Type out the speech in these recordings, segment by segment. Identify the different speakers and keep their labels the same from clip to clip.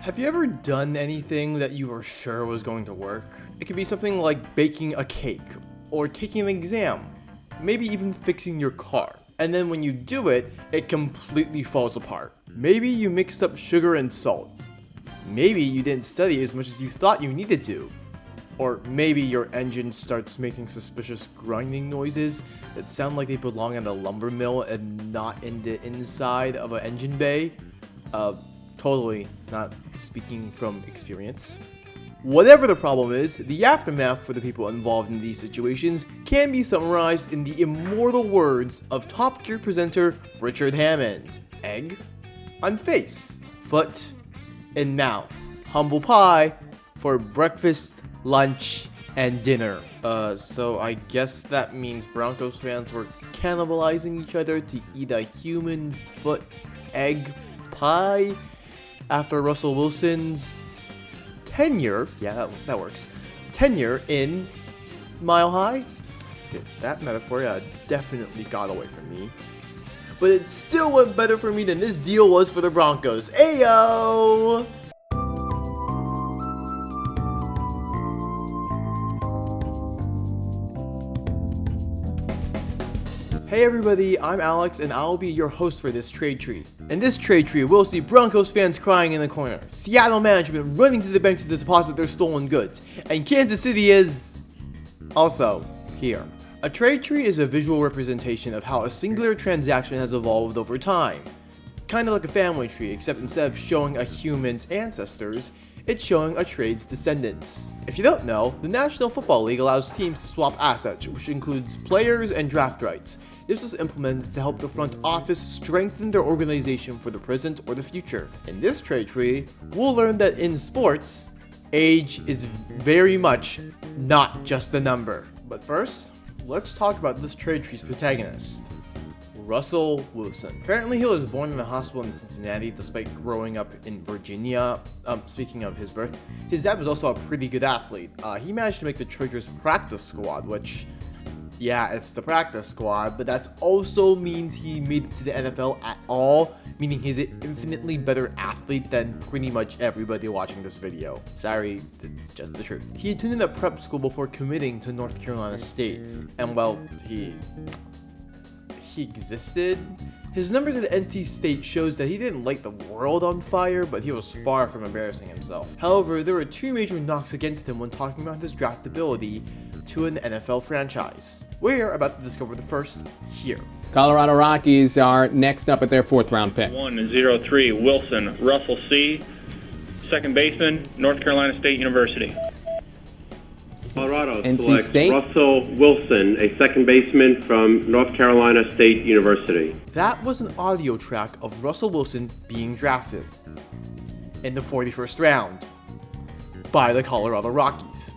Speaker 1: Have you ever done anything that you were sure was going to work? It could be something like baking a cake, or taking an exam, maybe even fixing your car. And then when you do it, it completely falls apart. Maybe you mixed up sugar and salt. Maybe you didn't study as much as you thought you needed to. Or maybe your engine starts making suspicious grinding noises that sound like they belong at a lumber mill and not in the inside of an engine bay. Totally not speaking from experience. Whatever the problem is, the aftermath for the people involved in these situations can be summarized in the immortal words of Top Gear presenter Richard Hammond. Egg on face, foot in mouth, humble pie for breakfast, lunch, and dinner. So I guess that means Broncos fans were cannibalizing each other to eat a human foot egg pie after Russell Wilson's tenure, yeah, that works, tenure in Mile High? Okay, that metaphor definitely got away from me. But it still went better for me than this deal was for the Broncos. Ayo! Hey everybody, I'm Alex and I'll be your host for this trade tree. In this trade tree, we'll see Broncos fans crying in the corner, Seattle management running to the bank to deposit their stolen goods, and Kansas City is also here. A trade tree is a visual representation of how a singular transaction has evolved over time. Kind of like a family tree, except instead of showing a human's ancestors, it's showing a trade's descendants. If you don't know, the National Football League allows teams to swap assets, which includes players and draft rights. This was implemented to help the front office strengthen their organization for the present or the future. In this trade tree, we'll learn that in sports, age is very much not just a number. But first, let's talk about this trade tree's protagonist, Russell Wilson. Apparently he was born in a hospital in Cincinnati despite growing up in Virginia. Speaking of his birth, his dad was also a pretty good athlete. He managed to make the Chargers practice squad, which, yeah, it's the practice squad, but that also means he made it to the NFL at all, meaning he's an infinitely better athlete than pretty much everybody watching this video. Sorry, it's just the truth. He attended a prep school before committing to North Carolina State, and well, he existed. His numbers at NC State shows that he didn't light the world on fire, but he was far from embarrassing himself. However, there were two major knocks against him when talking about his draftability to an NFL franchise. We're about to discover the first here.
Speaker 2: Colorado Rockies are next up at their 4th round pick.
Speaker 3: 1-0-3 Wilson, Russell C., second baseman, North Carolina State University.
Speaker 4: Colorado
Speaker 2: NC
Speaker 4: selects
Speaker 2: State.
Speaker 4: Russell Wilson, a second baseman from North Carolina State University.
Speaker 1: That was an audio track of Russell Wilson being drafted in the 41st round by the Colorado Rockies.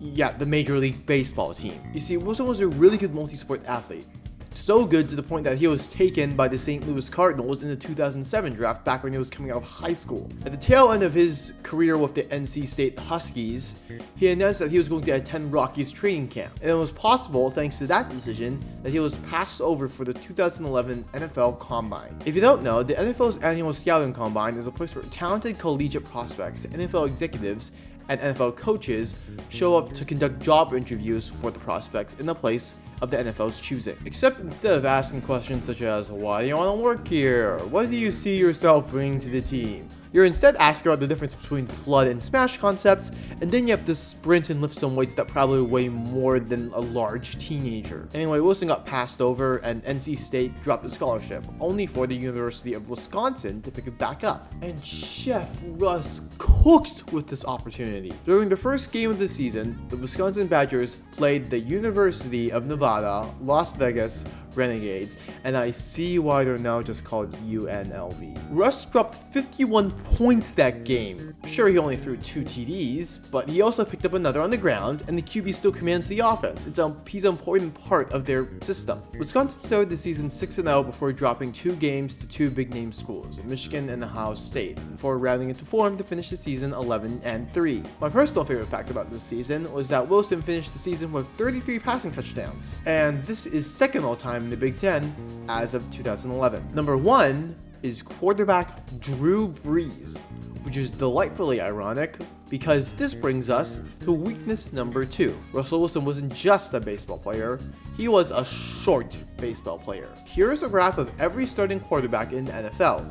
Speaker 1: Yeah, the Major League Baseball team. You see, Wilson was a really good multi-sport athlete. So good to the point that he was taken by the St. Louis Cardinals in the 2007 draft back when he was coming out of high school. At the tail end of his career with the NC State Huskies, he announced that he was going to attend Rockies training camp. And it was possible, thanks to that decision, that he was passed over for the 2011 NFL Combine. If you don't know, the NFL's annual scouting combine is a place where talented collegiate prospects, NFL executives, and NFL coaches show up to conduct job interviews for the prospects in a place of the NFL's choosing. Except instead of asking questions such as, why do you want to work here? What do you see yourself bringing to the team? You're instead asking about the difference between flood and smash concepts, and then you have to sprint and lift some weights that probably weigh more than a large teenager. Anyway, Wilson got passed over and NC State dropped a scholarship, only for the University of Wisconsin to pick it back up. And Chef Russ cooked with this opportunity. During the first game of the season, the Wisconsin Badgers played the University of Nevada, Las Vegas Renegades, and I see why they're now just called UNLV. Russ dropped 51 points that game. Sure, he only threw 2 TDs, but he also picked up another on the ground, and the QB still commands the offense. He's an important part of their system. Wisconsin started the season 6-0 before dropping 2 games to 2 big-name schools, Michigan and Ohio State, before rounding into form to finish the season 11-3. My personal favorite fact about this season was that Wilson finished the season with 33 passing touchdowns, and this is second all-time in the Big Ten as of 2011. Number 1 is quarterback Drew Brees, which is delightfully ironic because this brings us to weakness number 2. Russell Wilson wasn't just a baseball player, he was a short baseball player. Here's a graph of every starting quarterback in the NFL.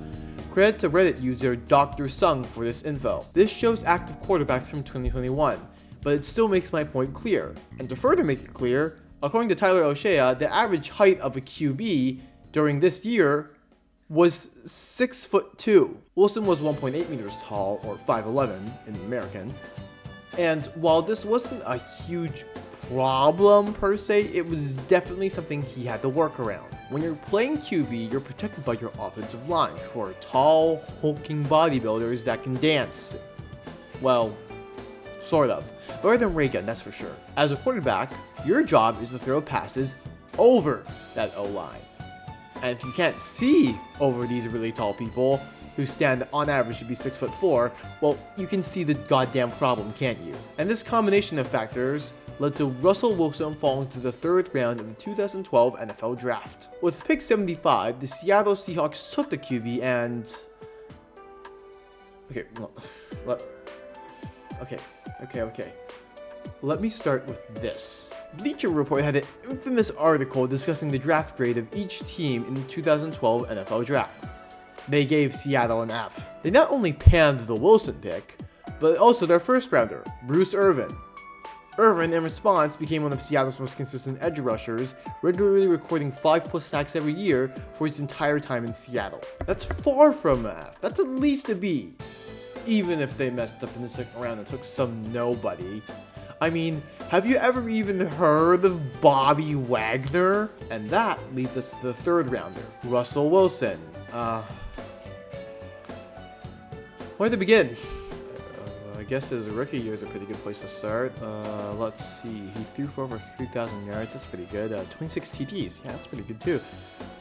Speaker 1: Credit to Reddit user Dr. Sung for this info. This shows active quarterbacks from 2021, but it still makes my point clear. And to further make it clear, according to Tyler O'Shea, the average height of a QB during this year was 6'2". Wilson was 1.8 meters tall, or 5'11" in American. And while this wasn't a huge problem per se, it was definitely something he had to work around. When you're playing QB, you're protected by your offensive line, who are tall, hulking bodybuilders that can dance. Well, sort of. Better than Reagan, that's for sure. As a quarterback, your job is to throw passes over that O-line. And if you can't see over these really tall people, who stand on average to be 6'4", well, you can see the goddamn problem, can't you? And this combination of factors led to Russell Wilson falling to the 3rd round of the 2012 NFL Draft. With pick 75, the Seattle Seahawks took the QB and... Okay. Let me start with this. Bleacher Report had an infamous article discussing the draft grade of each team in the 2012 NFL Draft. They gave Seattle an F. They not only panned the Wilson pick, but also their first rounder, Bruce Irvin. Irvin, in response, became one of Seattle's most consistent edge rushers, regularly recording 5+ sacks every year for his entire time in Seattle. That's far from an F. That's at least a B. Even if they messed up in the 2nd round and took some nobody. I mean, have you ever even heard of Bobby Wagner? And that leads us to the 3rd rounder, Russell Wilson. Where to begin? I guess his rookie year is a pretty good place to start. Let's see, he threw for over 3,000 yards, that's pretty good. 26 TDs, yeah, that's pretty good too.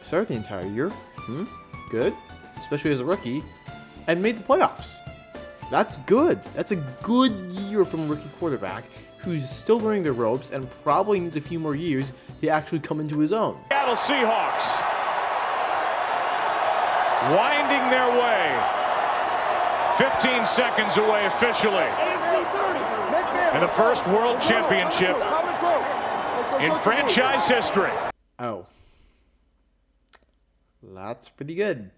Speaker 1: Started the entire year, good, especially as a rookie, and made the playoffs. That's good. That's a good year from a rookie quarterback who's still learning the ropes and probably needs a few more years to actually come into his own.
Speaker 5: Seattle Seahawks winding their way. 15 seconds away officially. And the first world championship in franchise history.
Speaker 1: Oh. That's pretty good.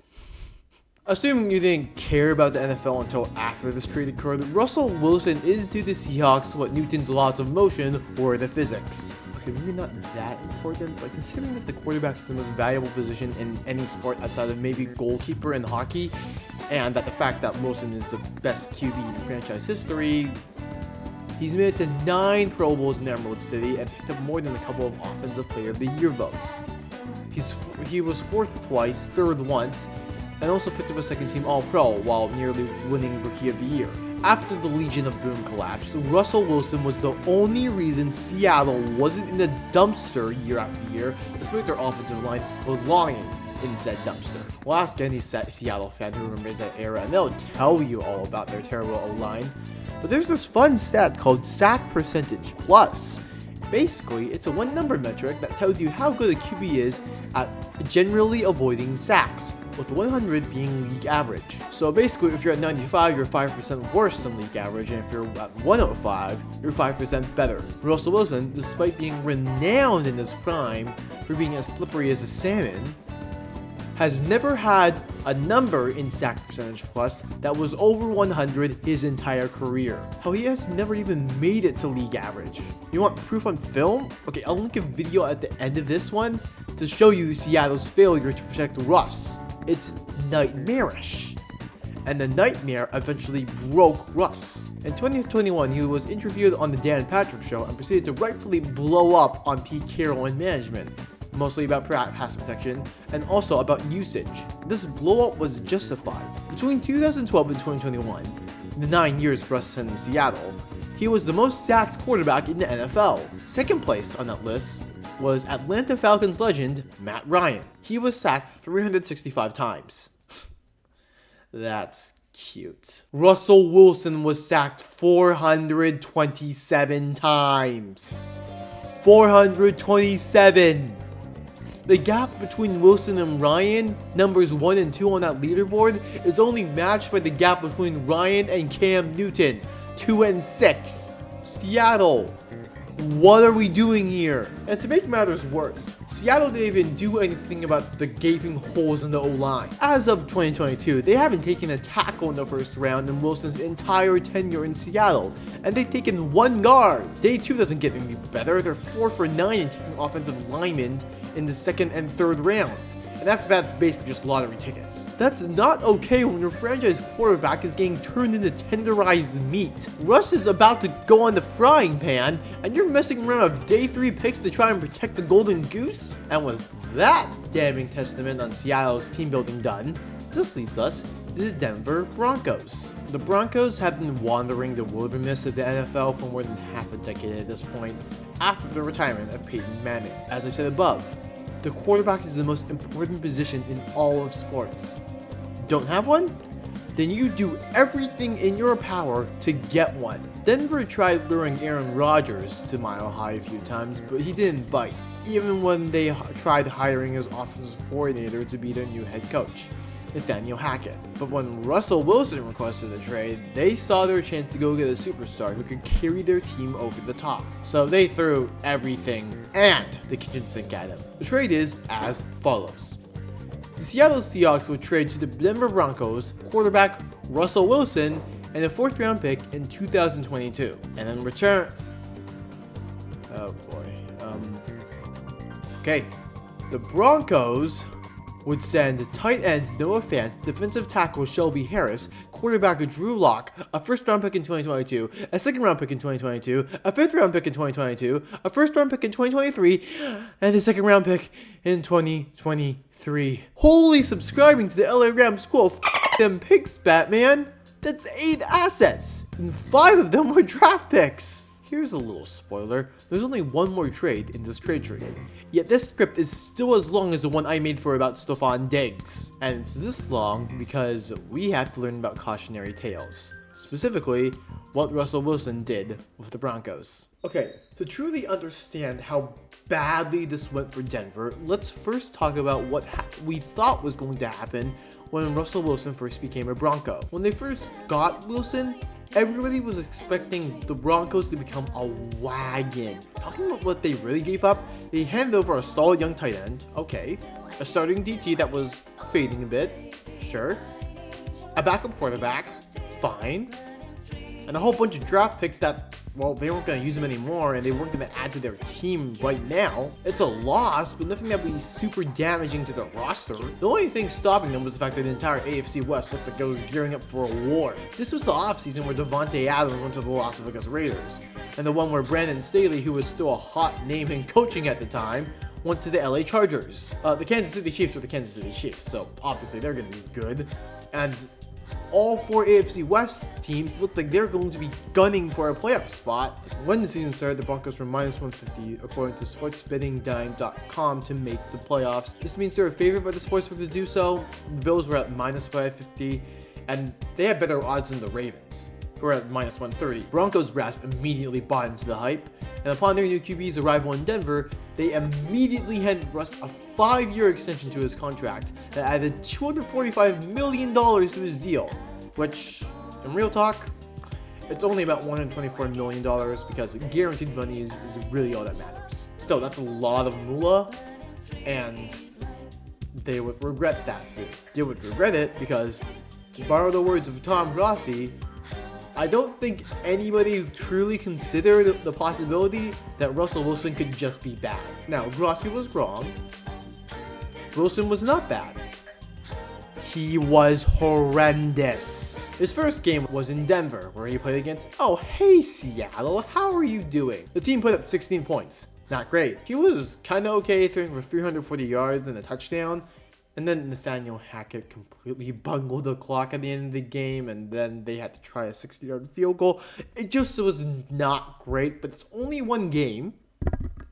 Speaker 1: Assuming you didn't care about the NFL until after this trade occurred, Russell Wilson is to the Seahawks what Newton's laws of motion were to physics. Okay, maybe not that important, but considering that the quarterback is the most valuable position in any sport outside of maybe goalkeeper in hockey, and that the fact that Wilson is the best QB in franchise history, he's made it to 9 Pro Bowls in Emerald City and picked up more than a couple of Offensive Player of the Year votes. He was 4th twice, 3rd once, and also picked up a 2nd team All-Pro while nearly winning Rookie of the Year. After the Legion of Boom collapsed, Russell Wilson was the only reason Seattle wasn't in the dumpster year after year, despite their offensive line belonging in said dumpster. Well, ask any Seattle fan who remembers that era, and they'll tell you all about their terrible O-line. But there's this fun stat called sack percentage plus. Basically, it's a 1-number metric that tells you how good a QB is at generally avoiding sacks, with 100 being league average. So basically, if you're at 95, you're 5% worse than league average, and if you're at 105, you're 5% better. Russell Wilson, despite being renowned in his prime for being as slippery as a salmon, has never had a number in sack percentage plus that was over 100 his entire career. How he has never even made it to league average. You want proof on film? Okay, I'll link a video at the end of this one to show you Seattle's failure to protect Russ. It's nightmarish. And the nightmare eventually broke Russ. In 2021, he was interviewed on the Dan Patrick Show and proceeded to rightfully blow up on Pete Carroll and management, mostly about pass protection and also about usage. This blow-up was justified. Between 2012 and 2021, the 9 years Russ spent in Seattle, he was the most sacked quarterback in the NFL. 2nd place on that list was Atlanta Falcons legend Matt Ryan. He was sacked 365 times. That's cute. Russell Wilson was sacked 427 times. 427! The gap between Wilson and Ryan, numbers 1 and 2 on that leaderboard, is only matched by the gap between Ryan and Cam Newton, 2 and 6. Seattle, what are we doing here? And to make matters worse, Seattle didn't even do anything about the gaping holes in the O-line. As of 2022, they haven't taken a tackle in the first round in Wilson's entire tenure in Seattle, and they've taken 1 guard. Day 2 doesn't get any better. They're 4 for 9 in taking offensive linemen in the 2nd and 3rd rounds. And after that, it's basically just lottery tickets. That's not okay when your franchise quarterback is getting turned into tenderized meat. Russ is about to go on the frying pan, and you're messing around with day 3 picks to try and protect the golden goose? And with that damning testament on Seattle's team building done, this leads us to the Denver Broncos. The Broncos have been wandering the wilderness of the NFL for more than half a decade at this point, after the retirement of Peyton Manning. As I said above, the quarterback is the most important position in all of sports. Don't have one? Then you do everything in your power to get one. Denver tried luring Aaron Rodgers to Mile High a few times, but he didn't bite, even when they tried hiring his offensive coordinator to be their new head coach, Nathaniel Hackett. But when Russell Wilson requested a trade, they saw their chance to go get a superstar who could carry their team over the top. So they threw everything and the kitchen sink at him. The trade is as follows. The Seattle Seahawks would trade to the Denver Broncos quarterback Russell Wilson and a 4th round pick in 2022. And in return... Oh boy. Okay. The Broncos would send tight end Noah Fant, defensive tackle Shelby Harris, quarterback Drew Lock, a 1st round pick in 2022, a 2nd round pick in 2022, a 5th round pick in 2022, a 1st round pick in 2023, and a 2nd round pick in 2023. Holy, subscribing to the LA Rams school, them picks, Batman. That's 8 assets, and 5 of them were draft picks. Here's a little spoiler, there's only one more trade in this trade tree. Yet this script is still as long as the one I made for about Stephon Diggs. And it's this long because we have to learn about cautionary tales. Specifically, what Russell Wilson did with the Broncos. Okay, to truly understand how badly this went for Denver, let's first talk about what we thought was going to happen when Russell Wilson first became a Bronco. When they first got Wilson, everybody was expecting the Broncos to become a wagon. Talking about what they really gave up, they handed over a solid young tight end, okay, a starting DT that was fading a bit, sure, a backup quarterback, fine, and a whole bunch of draft picks that, well, they weren't going to use them anymore and they weren't going to add to their team right now. It's a loss, but nothing that would be super damaging to the roster. The only thing stopping them was the fact that the entire AFC West looked like it was gearing up for a war. This was the offseason where Devontae Adams went to the Las Vegas Raiders, and the one where Brandon Staley, who was still a hot name in coaching at the time, went to the LA Chargers. The Kansas City Chiefs were the Kansas City Chiefs, so obviously they're going to be good. And all 4 AFC West teams looked like they're going to be gunning for a playoff spot. When the season started, the Broncos were minus 150 according to sportsbettingdime.com to make the playoffs. This means they're a favorite by the sportsbook to do so. The Bills were at minus 550, and they had better odds than the Ravens, who were at minus 130. Broncos brass immediately bought into the hype, and upon their new QB's arrival in Denver, they immediately handed Russ a 5-year extension to his contract that added $245 million to his deal, which, in real talk, it's only about $124 million because guaranteed money is really all that matters. Still, that's a lot of moolah, and they would regret that soon. They would regret it because, to borrow the words of Tom Grossi, I don't think anybody truly considered the possibility that Russell Wilson could just be bad. Now, Grossi was wrong. Wilson was not bad. He was horrendous. His first game was in Denver, where he played against, oh hey Seattle, how are you doing? The team put up 16 points. Not great. He was kinda okay, throwing for 340 yards and a touchdown. And then Nathaniel Hackett completely bungled the clock at the end of the game, and then they had to try a 60-yard field goal. It just was not great, but it's only one game.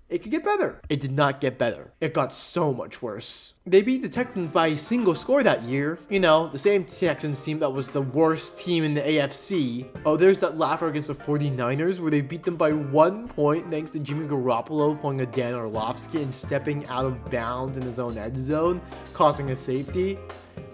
Speaker 1: it could get better. It did not get better. It got so much worse. They beat the Texans by a single score that year. You know, the same Texans team that was the worst team in the AFC. Oh, there's that laugher against the 49ers where they beat them by 1 point thanks to Jimmy Garoppolo pulling a Dan Orlovsky and stepping out of bounds in his own end zone, causing a safety.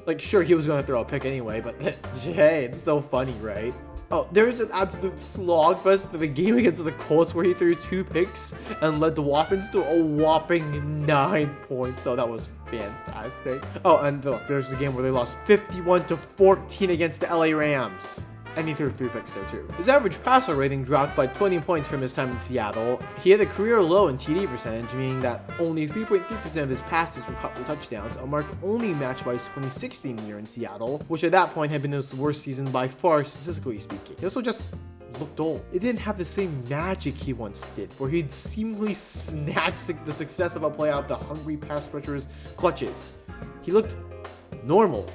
Speaker 1: Like, sure, he was going to throw a pick anyway, but hey, it's still funny, right? Oh, there's an absolute slogfest to the game against the Colts where he threw 2 picks and led the offense to a whopping 9 points. So that was fantastic. Oh, and look, there's the game where they lost 51-14 against the LA Rams. And he threw 3 picks there too. His average passer rating dropped by 20 points from his time in Seattle. He had a career low in TD percentage, meaning that only 3.3% of his passes were caught for touchdowns, a mark only matched by his 2016 year in Seattle, which at that point had been his worst season by far statistically speaking. He also just looked old. It didn't have the same magic he once did, where he'd seemingly snatch the success of a play out of the hungry pass rusher's clutches. He looked normal.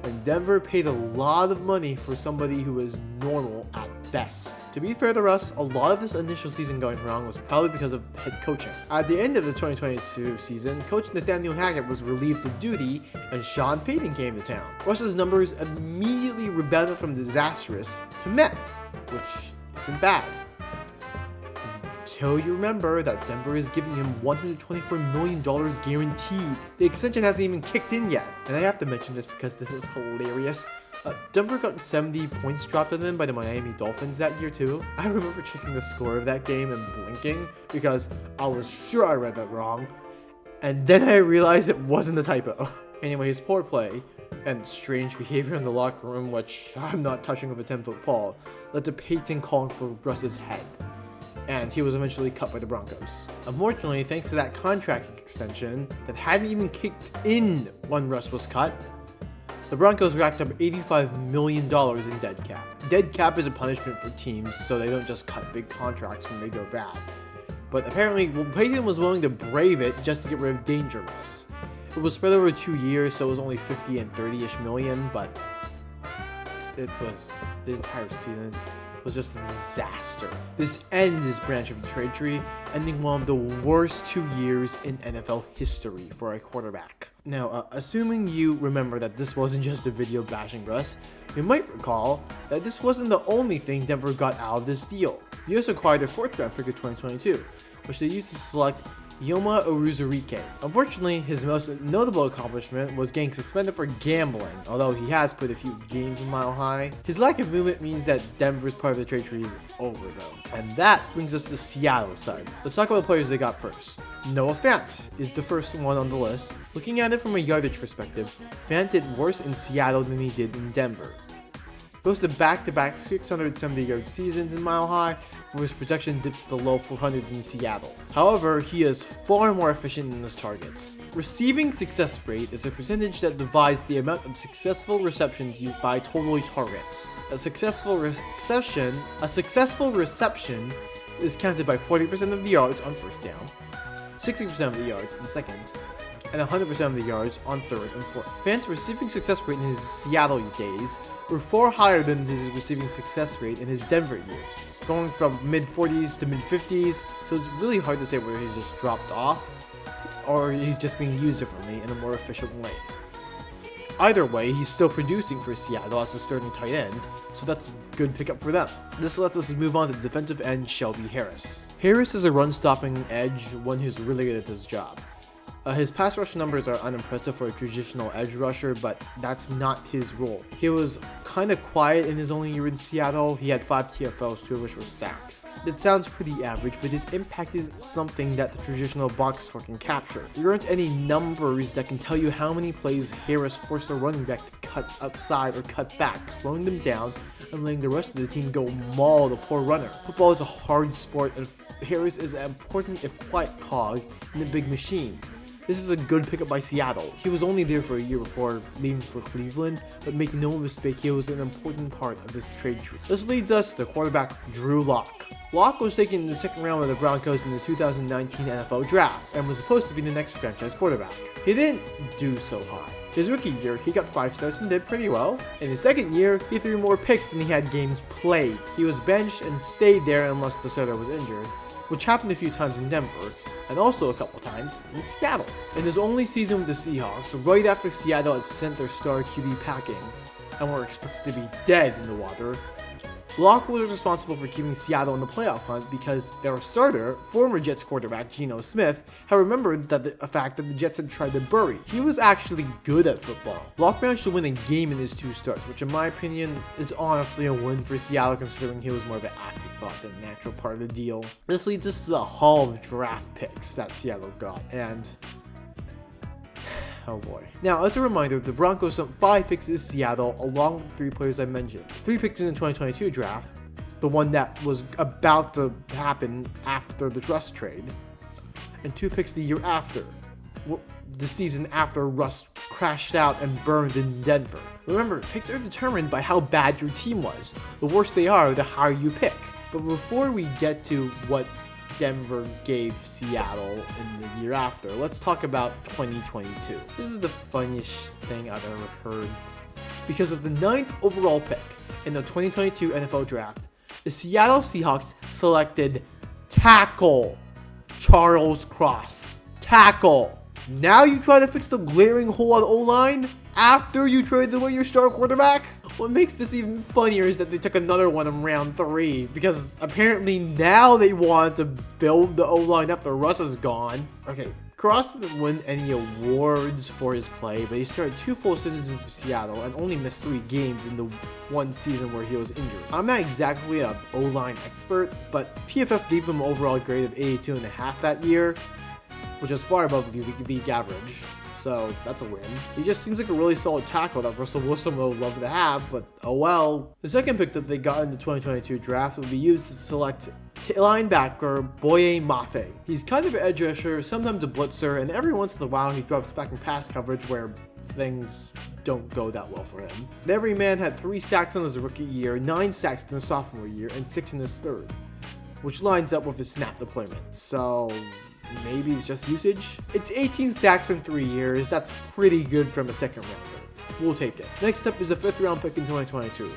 Speaker 1: And Denver paid a lot of money for somebody who was normal at best. To be fair to Russ, a lot of this initial season going wrong was probably because of head coaching. At the end of the 2022 season, Coach Nathaniel Hackett was relieved of duty and Sean Payton came to town. Russ's numbers immediately rebounded from disastrous to meh, which isn't bad. Until you remember that Denver is giving him $124 million guaranteed. The extension hasn't even kicked in yet. And I have to mention this because this is hilarious. Denver got 70 points dropped on them by the Miami Dolphins that year too. I remember checking the score of that game and blinking because I was sure I read that wrong. And then I realized it wasn't a typo. Anyway, his poor play and strange behavior in the locker room, which I'm not touching with a 10-foot pole, led to Payton calling for Russ's head. And he was eventually cut by the Broncos. Unfortunately, thanks to that contract extension that hadn't even kicked in when Russ was cut, the Broncos racked up $85 million in dead cap. Dead cap is a punishment for teams so they don't just cut big contracts when they go bad. But apparently, Payton was willing to brave it just to get rid of Dangerous. It was spread over 2 years, so it was only 50 and 30-ish million, but it was the entire season. Was just a disaster. This ends his branch of the trade tree, ending one of the worst 2 years in NFL history for a quarterback. Now, assuming you remember that this wasn't just a video bashing Russ, you might recall that this wasn't the only thing Denver got out of this deal. They also acquired their 4th round pick of 2022, which they used to select Yoma Uruzurike. Unfortunately, his most notable accomplishment was getting suspended for gambling, although he has played a few games in Mile High. His lack of movement means that Denver's part of the trade tree is over though. And that brings us to the Seattle side. Let's talk about the players they got first. Noah Fant is the first one on the list. Looking at it from a yardage perspective, Fant did worse in Seattle than he did in Denver. Boasted back-to-back 670-yard seasons in Mile High, where his production dipped to the low 400s in Seattle. However, he is far more efficient in his targets. Receiving success rate is a percentage that divides the amount of successful receptions used by total targets. A successful reception is counted by 40% of the yards on first down, 60% of the yards on second, and 100% of the yards on 3rd and 4th. Fant's receiving success rate in his Seattle days were far higher than his receiving success rate in his Denver years, going from mid-40s to mid-50s, so it's really hard to say whether he's just dropped off or he's just being used differently in a more efficient way. Either way, he's still producing for Seattle as a starting tight end, so that's a good pickup for them. This lets us move on to defensive end Shelby Harris. Harris is a run-stopping edge, one who's really good at his job. His pass rush numbers are unimpressive for a traditional edge rusher, but that's not his role. He was kind of quiet in his only year in Seattle. He had 5 TFLs, 2 of which were sacks. It sounds pretty average, but his impact isn't something that the traditional box score can capture. There aren't any numbers that can tell you how many plays Harris forced a running back to cut upside or cut back, slowing them down and letting the rest of the team go maul the poor runner. Football is a hard sport, and Harris is an important if quiet cog in the big machine. This is a good pickup by Seattle. He was only there for a year before leaving for Cleveland, but make no mistake, he was an important part of this trade tree. This leads us to quarterback Drew Lock. Lock was taken in the 2nd round by the Broncos in the 2019 NFL Draft and was supposed to be the next franchise quarterback. He didn't do so high. His rookie year, he got 5 starts and did pretty well. In his 2nd year, he threw more picks than he had games played. He was benched and stayed there unless the starter was injured. which happened a few times in Denver, and also a couple times in Seattle. In his only season with the Seahawks, right after Seattle had sent their star QB packing, and were expected to be dead in the water, Locke was responsible for keeping Seattle in the playoff hunt because their starter, former Jets quarterback Geno Smith, had remembered that the fact that the Jets had tried to bury. He was actually good at football. Locke managed to win a game in his 2 starts, which in my opinion is honestly a win for Seattle considering he was more of an afterthought than an actual part of the deal. This leads us to the haul of draft picks that Seattle got, and oh boy. Now, as a reminder, the Broncos sent 5 picks to Seattle along with the 3 players I mentioned. 3 picks in the 2022 draft, the one that was about to happen after the Russ trade, and 2 picks the year after, the season after Russ crashed out and burned in Denver. Remember, picks are determined by how bad your team was. The worse they are, the higher you pick. But before we get to what Denver gave Seattle in the year after, let's talk about 2022. This is the funniest thing I've ever heard. Because of the 9th overall pick in the 2022 NFL Draft, the Seattle Seahawks selected tackle Charles Cross. Tackle. Now you try to fix the glaring hole on O-line after you traded away your star quarterback? What makes this even funnier is that they took another one in round 3, because apparently now they want to build the O-line after Russ is gone. Okay, Cross didn't win any awards for his play, but he started 2 full seasons for Seattle and only missed 3 games in the 1 season where he was injured. I'm not exactly an O-line expert, but PFF gave him an overall grade of 82.5 that year, which is far above the league average. So that's a win. He just seems like a really solid tackle that Russell Wilson would love to have, but oh well. The second pick that they got in the 2022 draft would be used to select linebacker Boye Mafe. He's kind of an edge rusher, sometimes a blitzer, and every once in a while he drops back in pass coverage where things don't go that well for him. The everyman had 3 sacks in his rookie year, 9 sacks in his sophomore year, and 6 in his third, which lines up with his snap deployment. So maybe it's just usage. It's 18 sacks in 3 years. That's pretty good from a second rounder. We'll take it. Next up is a 5th round pick in 2022.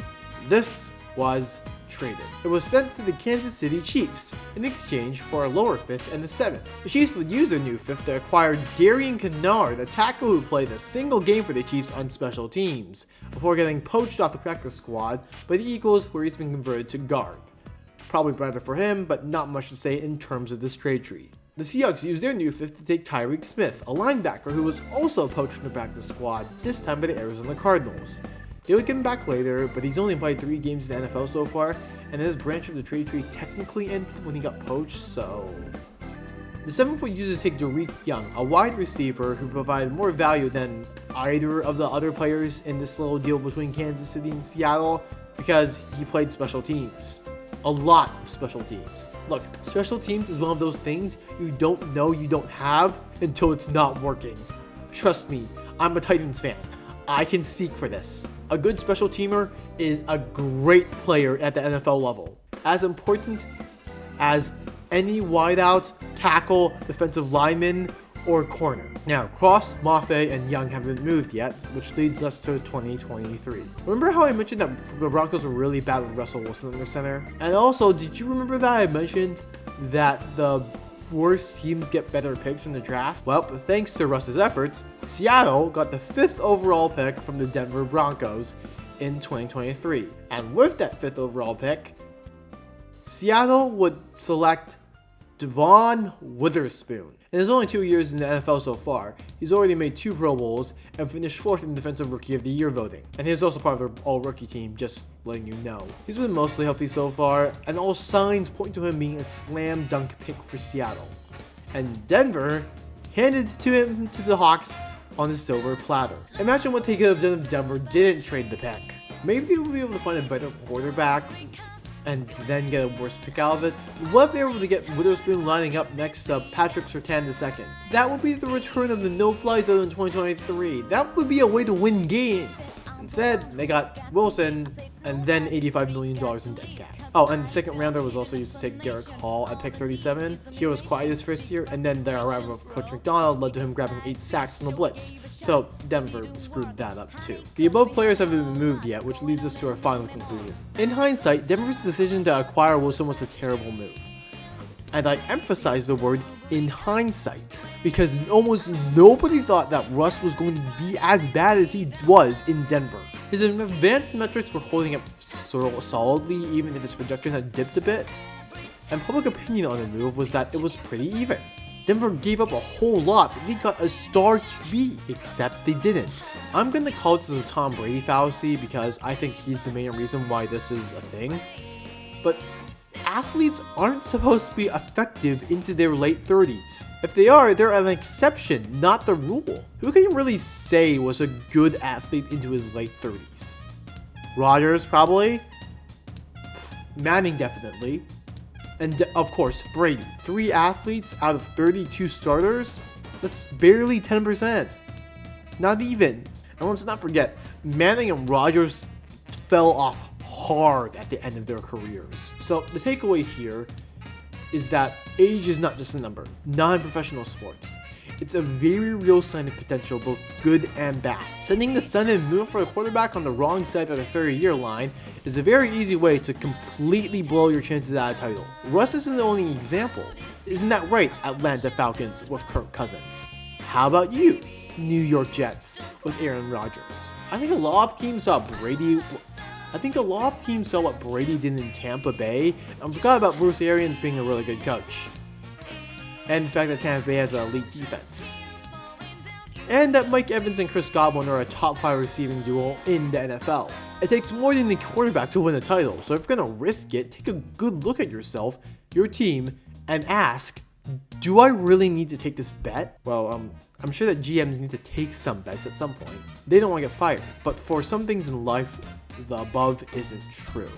Speaker 1: This was traded. It was sent to the Kansas City Chiefs in exchange for a lower 5th and a 7th. The Chiefs would use their new 5th to acquire Darian Kennard, a tackle who played a single game for the Chiefs on special teams, before getting poached off the practice squad by the Eagles, where he's been converted to guard. Probably better for him, but not much to say in terms of this trade tree. The Seahawks used their new 5th to take Tyreek Smith, a linebacker who was also poached from the practice squad, this time by the Arizona Cardinals. They would get him back later, but he's only played 3 games in the NFL so far, and his branch of the trade tree technically ended when he got poached, so the 7th would use to take Derek Young, a wide receiver who provided more value than either of the other players in this little deal between Kansas City and Seattle, because he played special teams. A lot of special teams. Look, special teams is one of those things you don't know you don't have until it's not working. Trust me, I'm a Titans fan. I can speak for this. A good special teamer is a great player at the NFL level. As important as any wideout, tackle, defensive lineman, or corner. Now, Cross, Mafe, and Young haven't moved yet, which leads us to 2023. Remember how I mentioned that the Broncos were really bad with Russell Wilson in their center? And also, did you remember that I mentioned that the worst teams get better picks in the draft? Well, thanks to Russ's efforts, Seattle got the 5th overall pick from the Denver Broncos in 2023. And with that 5th overall pick, Seattle would select Devon Witherspoon. In his only 2 years in the NFL so far, he's already made 2 Pro Bowls and finished 4th in Defensive Rookie of the Year voting. And he is also part of their all-rookie team, just letting you know. He's been mostly healthy so far, and all signs point to him being a slam dunk pick for Seattle. And Denver handed to him to the Hawks on a silver platter. Imagine what they could have done if Denver didn't trade the pick. Maybe they would be able to find a better quarterback and then get a worse pick out of it. What if they were able to get Witherspoon lining up next to Patrick Surtain II? That would be the return of the no-fly zone in 2023. That would be a way to win games. Instead, they got Wilson and then $85 million in dead cap. Oh, and the second rounder was also used to take Garrett Hall at pick 37. He was quiet his first year, and then the arrival of Coach McDonald led to him grabbing 8 sacks in the blitz. So Denver screwed that up too. The above players haven't been moved yet, which leads us to our final conclusion. In hindsight, Denver's decision to acquire Wilson was a terrible move. And I emphasize the word in hindsight, because almost nobody thought that Russ was going to be as bad as he was in Denver. His advanced metrics were holding up solidly, even if his production had dipped a bit. And public opinion on the move was that it was pretty even. Denver gave up a whole lot, but they got a star QB, except they didn't. I'm gonna call this a Tom Brady fallacy because I think he's the main reason why this is a thing. But athletes aren't supposed to be effective into their late 30s. If they are, they're an exception, not the rule. Who can you really say was a good athlete into his late 30s? Rodgers, probably. Manning, definitely. And of course, Brady. 3 athletes out of 32 starters? That's barely 10%. Not even. And let's not forget, Manning and Rodgers fell off hard at the end of their careers. So the takeaway here is that age is not just a number, not in professional sports. It's a very real sign of potential, both good and bad. Sending the sun and moon for a quarterback on the wrong side of the 30-year line is a very easy way to completely blow your chances at a title. Russ isn't the only example. Isn't that right, Atlanta Falcons with Kirk Cousins? How about you, New York Jets with Aaron Rodgers? I think a lot of teams saw what Brady did in Tampa Bay and forgot about Bruce Arians being a really good coach. And the fact that Tampa Bay has an elite defense. And that Mike Evans and Chris Godwin are a top 5 receiving duo in the NFL. It takes more than the quarterback to win a title, so if you're gonna risk it, take a good look at yourself, your team, and ask, do I really need to take this bet? Well, I'm sure that GMs need to take some bets at some point. They don't want to get fired, but for some things in life, the above isn't true.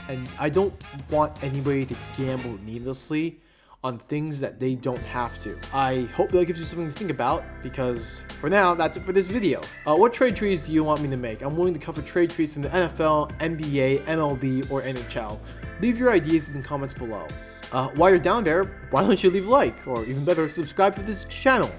Speaker 1: And I don't want anybody to gamble needlessly on things that they don't have to. I hope that gives you something to think about, because for now, that's it for this video. What trade trees do you want me to make? I'm willing to cover trade trees from the NFL, NBA, MLB, or NHL. Leave your ideas in the comments below. While you're down there, why don't you leave a like, or even better, subscribe to this channel.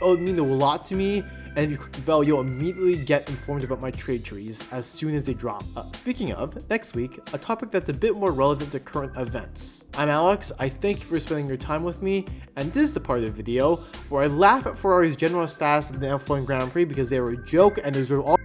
Speaker 1: It would mean a lot to me, and if you click the bell, you'll immediately get informed about my trade trees as soon as they drop. Speaking of, next week, a topic that's a bit more relevant to current events. I'm Alex, I thank you for spending your time with me, and this is the part of the video where I laugh at Ferrari's general status at the F1 Grand Prix because they were a joke and deserve all